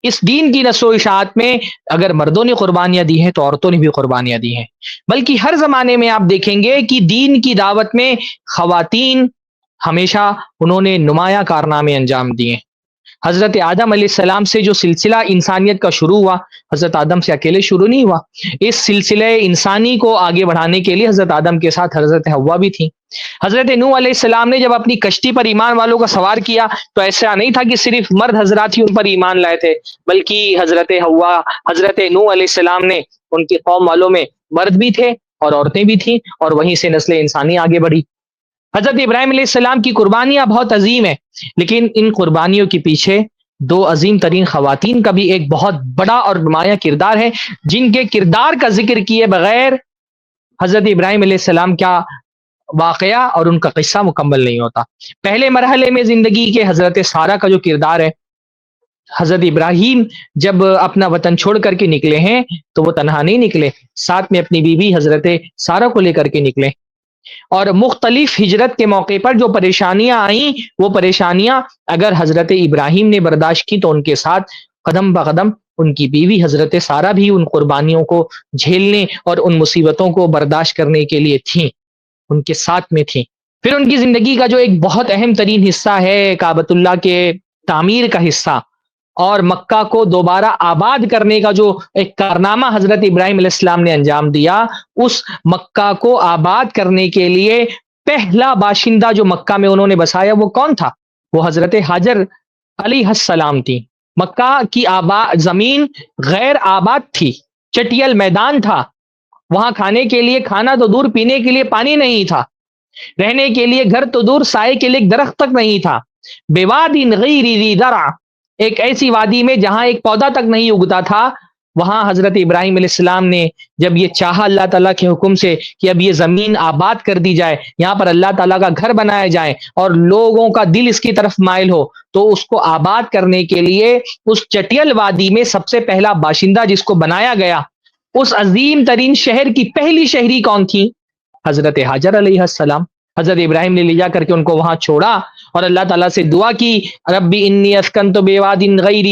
اس دین کی نشر و اشاعت میں اگر مردوں نے قربانیاں دی ہیں تو عورتوں نے بھی قربانیاں دی ہیں، بلکہ ہر زمانے میں آپ دیکھیں گے کہ دین کی دعوت میں خواتین ہمیشہ انہوں نے نمایاں کارنامے انجام دیے۔ حضرت آدم علیہ السلام سے جو سلسلہ انسانیت کا شروع ہوا، حضرت آدم سے اکیلے شروع نہیں ہوا، اس سلسلہ انسانی کو آگے بڑھانے کے لیے حضرت آدم کے ساتھ حضرت حوا بھی تھیں۔ حضرت نوح علیہ السلام نے جب اپنی کشتی پر ایمان والوں کا سوار کیا تو ایسا نہیں تھا کہ صرف مرد حضرات ہی ان پر ایمان لائے تھے، بلکہ حضرت حوا، حضرت نوح علیہ السلام نے ان کی قوم والوں میں مرد بھی تھے اور عورتیں بھی تھیں، اور وہیں سے نسل انسانی آگے بڑھی۔ حضرت ابراہیم علیہ السلام کی قربانیاں بہت عظیم ہیں، لیکن ان قربانیوں کے پیچھے دو عظیم ترین خواتین کا بھی ایک بہت بڑا اور نمایاں کردار ہے، جن کے کردار کا ذکر کیے بغیر حضرت ابراہیم علیہ السلام کا واقعہ اور ان کا قصہ مکمل نہیں ہوتا۔ پہلے مرحلے میں زندگی کے حضرت سارہ کا جو کردار ہے، حضرت ابراہیم جب اپنا وطن چھوڑ کر کے نکلے ہیں تو وہ تنہا نہیں نکلے، ساتھ میں اپنی بیوی حضرت سارہ کو لے کر کے نکلے، اور مختلف ہجرت کے موقع پر جو پریشانیاں آئیں وہ پریشانیاں اگر حضرت ابراہیم نے برداشت کی تو ان کے ساتھ قدم بقدم ان کی بیوی حضرت سارہ بھی ان قربانیوں کو جھیلنے اور ان مصیبتوں کو برداشت کرنے کے لیے تھیں، ان کے ساتھ میں تھیں۔ پھر ان کی زندگی کا جو ایک بہت اہم ترین حصہ ہے کعبۃ اللہ کے تعمیر کا حصہ اور مکہ کو دوبارہ آباد کرنے کا جو ایک کارنامہ حضرت ابراہیم علیہ السلام نے انجام دیا، اس مکہ کو آباد کرنے کے لیے پہلا باشندہ جو مکہ میں انہوں نے بسایا وہ کون تھا؟ وہ حضرت ہاجر علیہ السلام تھی۔ مکہ کی زمین غیر آباد تھی، چٹیل میدان تھا، وہاں کھانے کے لیے کھانا تو دور، پینے کے لیے پانی نہیں تھا، رہنے کے لیے گھر تو دور، سائے کے لیے درخت تک نہیں تھا۔ بواد غیر ذی زرع، ایک ایسی وادی میں جہاں ایک پودا تک نہیں اگتا تھا، وہاں حضرت ابراہیم علیہ السلام نے جب یہ چاہا اللہ تعالیٰ کے حکم سے کہ اب یہ زمین آباد کر دی جائے، یہاں پر اللہ تعالیٰ کا گھر بنایا جائے اور لوگوں کا دل اس کی طرف مائل ہو، تو اس کو آباد کرنے کے لیے اس چٹیل وادی میں سب سے پہلا باشندہ جس کو بنایا گیا، اس عظیم ترین شہر کی پہلی شہری کون تھی؟ حضرت ہاجر علیہ السلام۔ حضرت ابراہیم نے لے جا کر کے ان کو وہاں چھوڑا اور اللہ تعالیٰ سے دعا کی، ربی انی اسکنت بواد غیر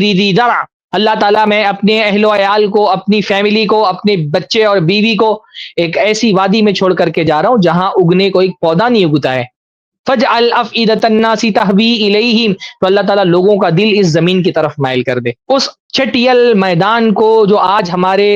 ذی زرع، اللہ تعالیٰ میں اپنے اہل و عیال کو، اپنی فیملی کو، اپنے بچے اور بیوی کو ایک ایسی وادی میں چھوڑ کر کے جا رہا ہوں جہاں اگنے کو ایک پودا نہیں اگتا ہے۔ فجعل افئدۃ الناس تہوی الیہم، تو اللہ تعالیٰ لوگوں کا دل اس زمین کی طرف مائل کر دے۔ اس چٹیل میدان کو جو آج ہمارے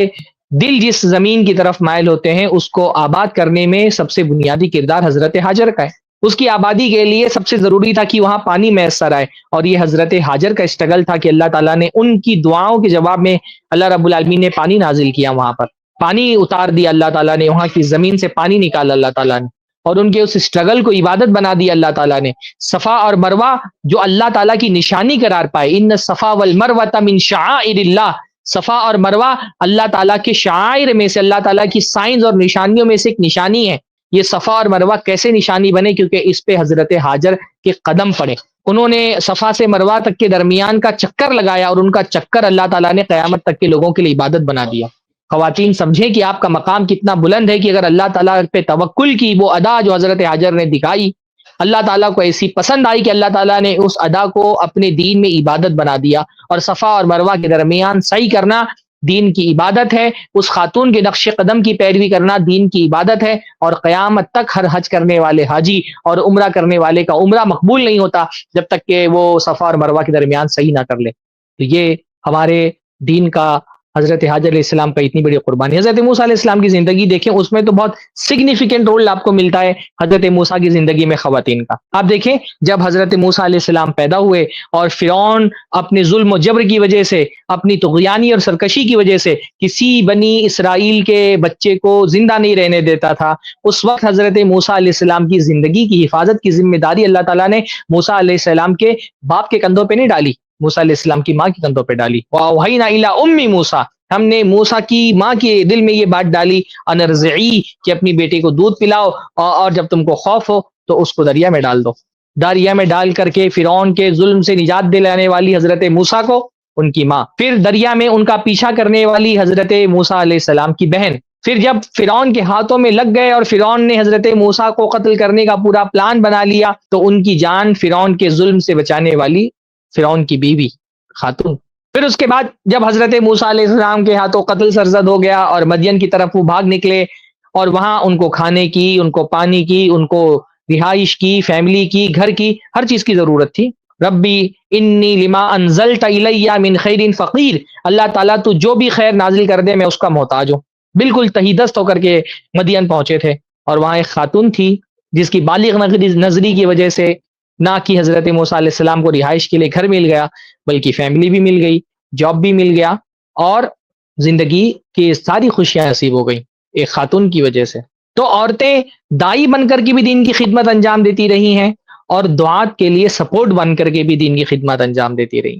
دل جس زمین کی طرف مائل ہوتے ہیں، اس کو آباد کرنے میں سب سے بنیادی کردار حضرت ہاجر کا ہے۔ اس کی آبادی کے لیے سب سے ضروری تھا کہ وہاں پانی میسر آئے، اور یہ حضرت ہاجر کا اسٹرگل تھا کہ اللہ تعالیٰ نے ان کی دعاؤں کے جواب میں اللہ رب العالمین نے پانی نازل کیا، وہاں پر پانی اتار دیا اللہ تعالیٰ نے، وہاں کی زمین سے پانی نکالا اللہ تعالیٰ نے، اور ان کے اس اسٹرگل کو عبادت بنا دی اللہ تعالیٰ نے۔ صفا اور مروہ جو اللہ تعالیٰ کی نشانی قرار پائے، ان الصفا والمروہ من شعائر اللہ، صفا اور مروہ اللہ تعالیٰ کے شعائر میں سے، اللہ تعالیٰ کی سائنز اور نشانیوں میں سے ایک نشانی ہے۔ یہ صفا اور مروہ کیسے نشانی بنے؟ کیونکہ اس پہ حضرت ہاجر کے قدم پڑے، انہوں نے صفا سے مروہ تک کے درمیان کا چکر لگایا، اور ان کا چکر اللہ تعالیٰ نے قیامت تک کے لوگوں کے لیے عبادت بنا دیا۔ خواتین سمجھیں کہ آپ کا مقام کتنا بلند ہے کہ اگر اللہ تعالیٰ پہ توکل کی وہ ادا جو حضرت ہاجر نے دکھائی، اللہ تعالیٰ کو ایسی پسند آئی کہ اللہ تعالیٰ نے اس ادا کو اپنے دین میں عبادت بنا دیا، اور صفا اور مروہ کے درمیان سعی کرنا دین کی عبادت ہے، اس خاتون کے نقش قدم کی پیروی کرنا دین کی عبادت ہے، اور قیامت تک ہر حج کرنے والے حاجی اور عمرہ کرنے والے کا عمرہ مقبول نہیں ہوتا جب تک کہ وہ صفا اور مروہ کے درمیان صحیح نہ کر لے۔ تو یہ ہمارے دین کا حضرت حاجر علیہ السلام کا اتنی بڑی قربانی۔ حضرت موسیٰ علیہ السلام کی زندگی دیکھیں، اس میں تو بہت سگنیفیکنٹ رول آپ کو ملتا ہے حضرت موسیٰ کی زندگی میں خواتین کا۔ آپ دیکھیں جب حضرت موسیٰ علیہ السلام پیدا ہوئے اور فرعون اپنے ظلم و جبر کی وجہ سے، اپنی طغیانی اور سرکشی کی وجہ سے کسی بنی اسرائیل کے بچے کو زندہ نہیں رہنے دیتا تھا، اس وقت حضرت موسیٰ علیہ السلام کی زندگی کی حفاظت کی ذمہ داری اللہ تعالیٰ نے موسیٰ علیہ السلام کے باپ کے کندھوں پہ نہیں ڈالی، موسیٰ علیہ السلام کی ماں کے کندھوں پہ ڈالی۔ وَأَوْحَيْنَا إِلَىٰ أُمِّ مُوسَىٰ، ہم نے موسیٰ کی ماں کے دل میں یہ بات ڈالی، ان ارضعی، کہ اپنی بیٹی کو دودھ پلاؤ، اور جب تم کو خوف ہو تو اس کو دریا میں ڈال دو۔ دریا میں ڈال کر کے فرعون کے ظلم سے نجات دلانے والی حضرت موسیٰ کو ان کی ماں، پھر دریا میں ان کا پیچھا کرنے والی حضرت موسیٰ علیہ السلام کی بہن، پھر جب فرعون کے ہاتھوں میں لگ گئے اور فرعون نے حضرت موسیٰ کو قتل کرنے کا پورا پلان بنا لیا، تو ان کی جان فرعون کے ظلم سے بچانے والی فرعون کی بیوی خاتون پھر اس کے بعد جب حضرت موسیٰ علیہ السلام کے ہاتھوں قتل سرزد ہو گیا اور مدین کی طرف وہ بھاگ نکلے، اور وہاں ان کو کھانے کی، ان کو پانی کی، ان کو رہائش کی، فیملی کی، گھر کی، ہر چیز کی ضرورت تھی۔ ربی انی لما انزلت الی من خیر فقیر، اللہ تعالیٰ تو جو بھی خیر نازل کر دے میں اس کا محتاج ہوں۔ بالکل تہی دست ہو کر کے مدین پہنچے تھے، اور وہاں ایک خاتون تھی جس کی بالغ نظری کی وجہ سے نہ کہ حضرت موسیٰ علیہ السلام کو رہائش کے لیے گھر مل گیا، بلکہ فیملی بھی مل گئی، جاب بھی مل گیا، اور زندگی کی ساری خوشیاں نصیب ہو گئی ایک خاتون کی وجہ سے۔ تو عورتیں دائی بن کر کے بھی دین کی خدمت انجام دیتی رہی ہیں، اور دعات کے لیے سپورٹ بن کر کے بھی دین کی خدمت انجام دیتی رہی۔